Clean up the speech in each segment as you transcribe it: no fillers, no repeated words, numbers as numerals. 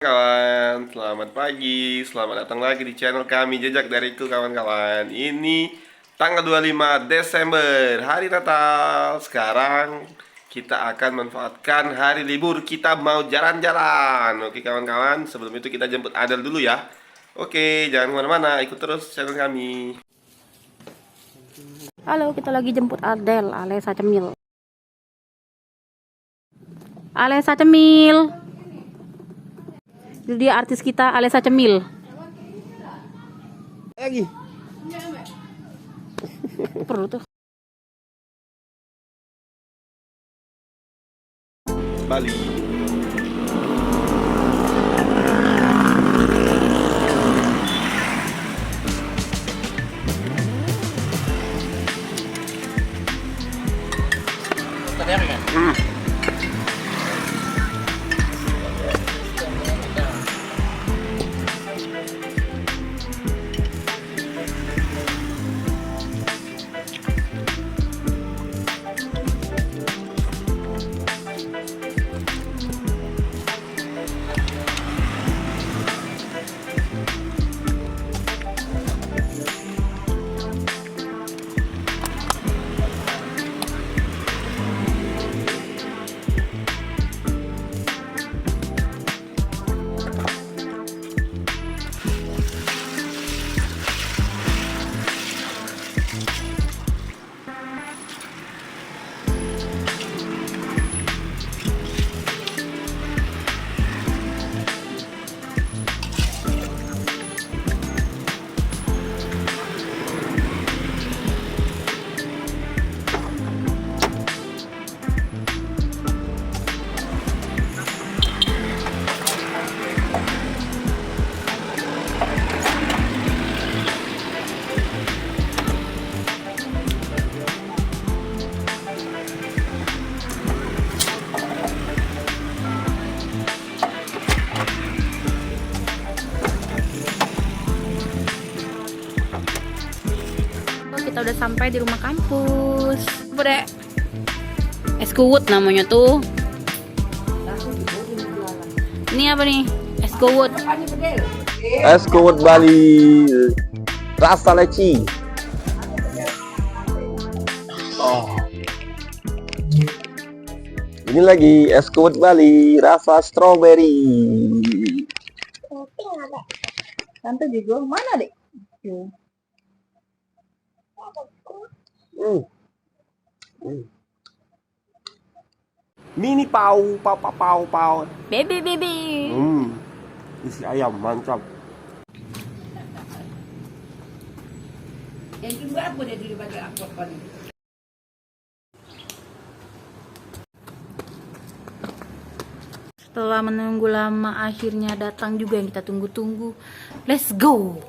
Kawan, selamat pagi, selamat datang lagi di channel kami Jejak Dariku kawan-kawan. Ini tanggal 25 Desember, hari Natal. Sekarang kita akan manfaatkan hari libur, kita mau jalan-jalan. Oke kawan-kawan, sebelum itu kita jemput Adel dulu ya. Oke, jangan kemana-mana, ikut terus channel kami. Halo, kita lagi jemput Adel, Alesa Cemil. Alesa Cemil. Itu dia artis kita, Alesa Cemil. Lagi. Perlu tuh. Bali. Kita udah sampai di rumah kampus. Bude. Eskowut namanya tuh. Ini apa nih? Eskowut. Eskowut Bali rasa leci. Oh. Ini lagi Eskowut Bali rasa strawberry. Tante juga mana dek? Mini pau, pau. Baby. Isi ayam, mantap. Yang kedua apa dia daripada aku kan? Setelah menunggu lama, akhirnya datang juga yang kita tunggu-tunggu. Let's go.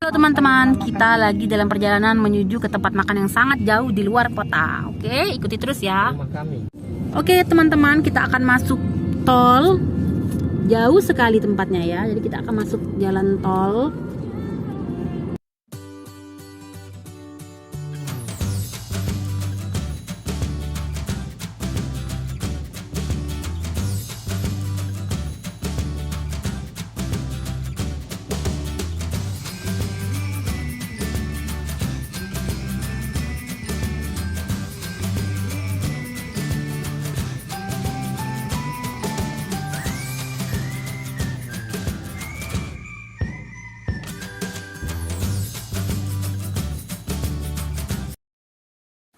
Halo teman-teman, kita lagi dalam perjalanan menuju ke tempat makan yang sangat jauh di luar kota. Oke, ikuti terus ya. Oke teman-teman, kita akan masuk tol. Jauh sekali tempatnya ya. Jadi kita akan masuk jalan tol.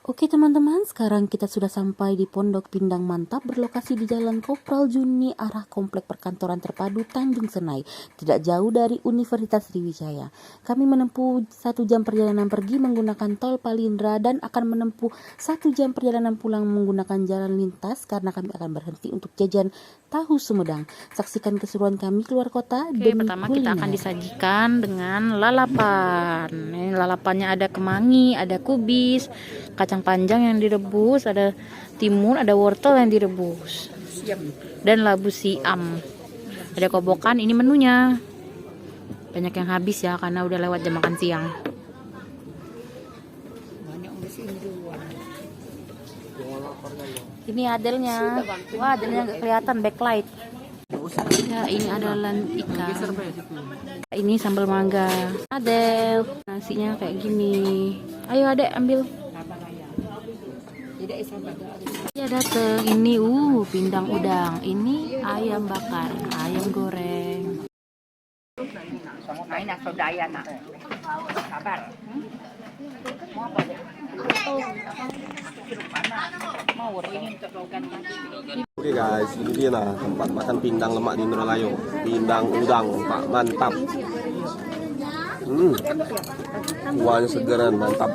Oke teman-teman, sekarang kita sudah sampai di Pondok Pindang Mantap berlokasi di Jalan Kopral Juni arah Komplek Perkantoran Terpadu Tanjung Senai, tidak jauh dari Universitas Sriwijaya. Kami menempuh 1 jam perjalanan pergi menggunakan tol Palindra dan akan menempuh 1 jam perjalanan pulang menggunakan jalan lintas karena kami akan berhenti untuk jajan tahu Sumedang. Saksikan keseruan kami keluar kota. Oke, pertama kita akan disajikan dengan lalapan. Ini lalapannya ada kemangi, ada kubis, kacang panjang yang direbus, ada timun, ada wortel yang direbus, dan labu siam. Ada kobokan, ini menunya. Banyak yang habis ya karena udah lewat jam makan siang. Banyak Ini adelnya. Wah, adelnya nggak kelihatan backlight. Ya, ini adalah ikan. Ini sambal mangga. Adel, nasinya kayak gini. Ayo adek ambil. Ya dateng. Ini pindang udang. Ini ayam bakar, ayam goreng. Ay, nasodaya na. Sabar. Mau apa deh? Mau ini terogan. Oke guys, ini dia nah tempat makan pindang lemak di Indramayu. Pindang udang, Pak, mantap. Kuahnya segeran, mantap.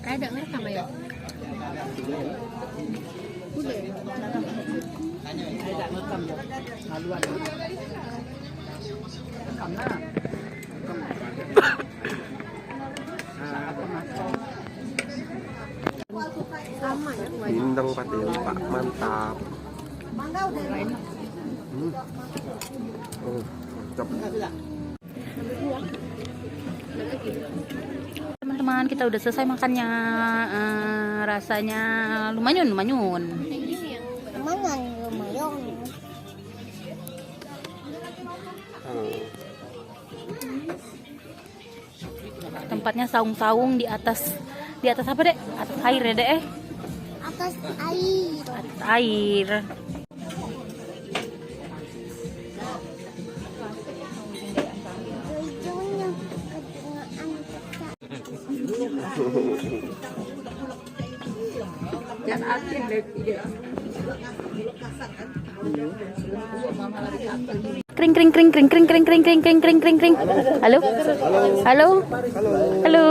Ada ngerekam ya? Pindang patin, Pak, mantap. Mantap. Teman-teman, kita udah selesai makannya. Rasanya lumayan. Tempatnya saung-saung di atas apa dek? Atas air ya dek? Atas air. Atas air. Kring kring kring kring kring kring kring kring kring kring kring kring. Halo? Halo? Halo?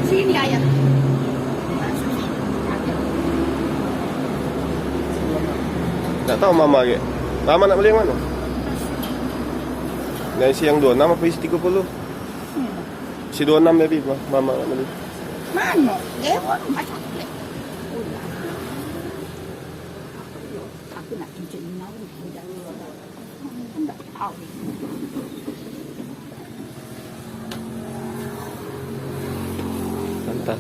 Sini ayah. Nggak tahu mama kayak. Mama nak beli yang mana? Nah, isi yang 26 apa isi 30? Isi 26 ya, Bi. Mama nak beli. Mana? Lewat macam ni. Aku nak cincin mau. Tak tahu. Mantap.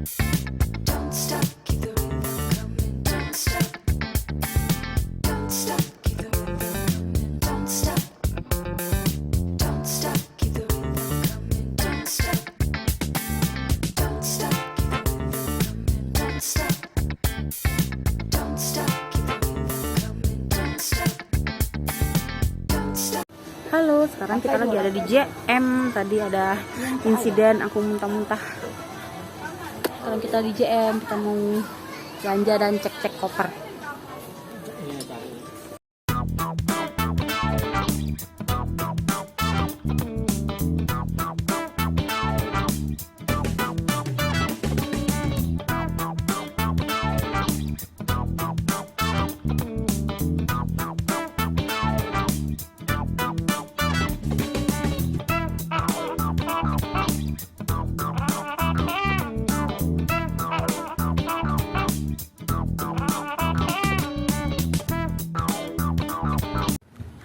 Don't stop, keep the rhythm coming. Don't stop. Don't stop, keep the rhythm coming. Don't stop. Don't stop, keep the rhythm coming. Don't stop. Don't stop, keep the rhythm coming. Don't stop. Don't stop, keep the rhythm coming. Don't stop. Don't stop. Halo, sekarang kita lagi ada di JM. Tadi ada insiden aku muntah-muntah. Sekarang kita di JM, kita mau belanja dan cek-cek koper.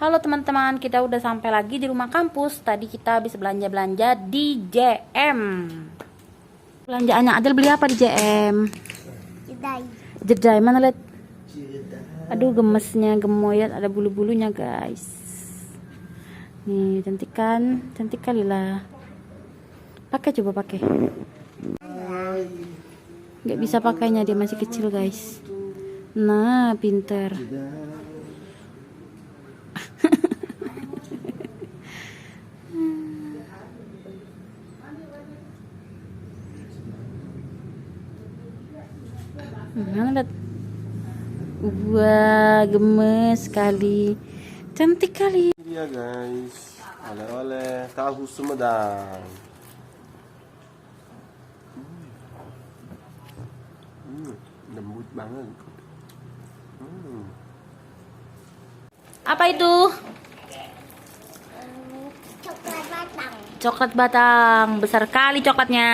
Halo teman-teman, kita udah sampai lagi di rumah kampus. Tadi kita habis belanja-belanja di JM. Belanjaannya Adel beli apa di JM? Jedai. Jedai, mana lihat? Aduh, gemesnya, gemoyat, ada bulu-bulunya guys. Nih, cantik kan? Cantik kali lah. Pakai, coba pakai. Nggak bisa pakainya, dia masih kecil guys. Nah, pinter. Mana lihat? Wah, gemes sekali. Cantik kali. Ini dia guys, oleh-oleh tahu Sumedang. Lembut banget. Apa itu? Coklat batang. Coklat batang. Besar kali coklatnya.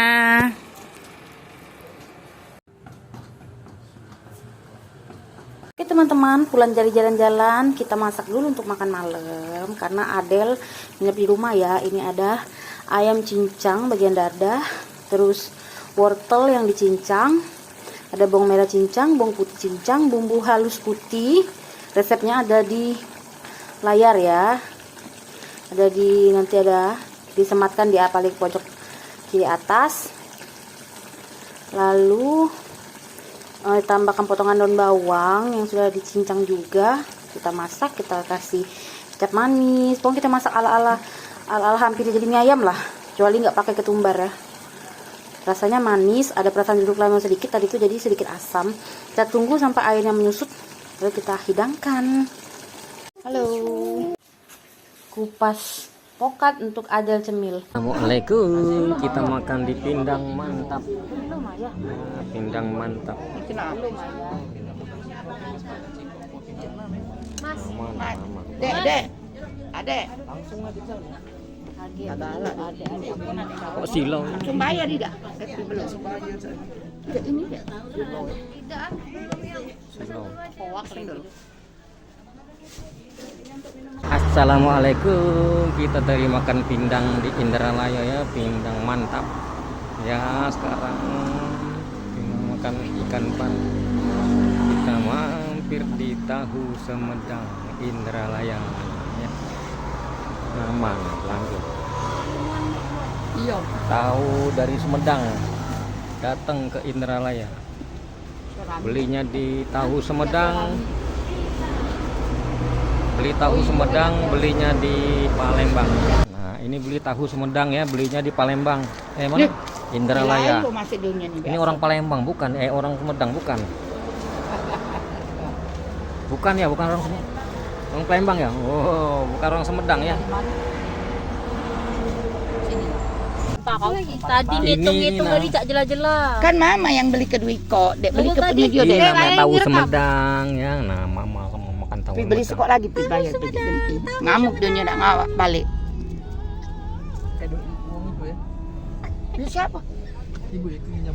Oke teman-teman, pulang dari jalan-jalan, kita masak dulu untuk makan malam karena Adel nginep di rumah ya. Ini ada ayam cincang bagian dada, terus wortel yang dicincang, ada bawang merah cincang, bawang putih cincang, bumbu halus putih. Resepnya ada di layar ya. Nanti ada disematkan di paling pojok kiri atas. Lalu tambahkan potongan daun bawang yang sudah dicincang juga. Kita masak, kita kasih kecap manis. Pokoknya kita masak ala-ala hampir jadi mie ayam lah, kecuali nggak pakai ketumbar ya. Rasanya manis, ada perasaan jeruk lemon sedikit, tadi itu jadi sedikit asam. Kita tunggu sampai airnya menyusut, lalu kita hidangkan. Halo, kupas pokat untuk Adel cemil. Assalamualaikum, kita makan di Pindang Mantap. Nah, Pindang Mantap. Mas, Aman. Dek. Adek. Kok silau? Langsung bayar tidak? Belum. Tidak ini deh. Silau. Hoax dulu. Assalamualaikum, kita dari makan pindang di Indralaya ya, Pindang Mantap. Ya sekarang kita makan ikan pan. Kita mampir di Tahu Sumedang Indralaya. Ya. Aman, langsung. Iya. Tahu dari Sumedang datang ke Indralaya. Belinya di Tahu Sumedang. Beli tahu Sumedang, belinya di Palembang. Nah, ini beli tahu Sumedang ya, belinya di Palembang. Mana? Indralaya. Ini orang Palembang bukan? Orang Sumedang bukan? Bukan ya, bukan orang Sumedang. Orang Palembang ya? Oh, bukan orang Sumedang ya. Tadi ngitung-ngitung tadi tak jelas-jelas. Kan mama yang beli ke Dwiko, Dek beli ke tadi Peduli Ini Dek. namanya tahu Sumedang ya. Nah, mama mau makan tahu Beli Sumedang. sekok lagi pi bayar pi ganti. Ngamuk dia nak ngawak balik. Ini siapa? Ibu itu minyak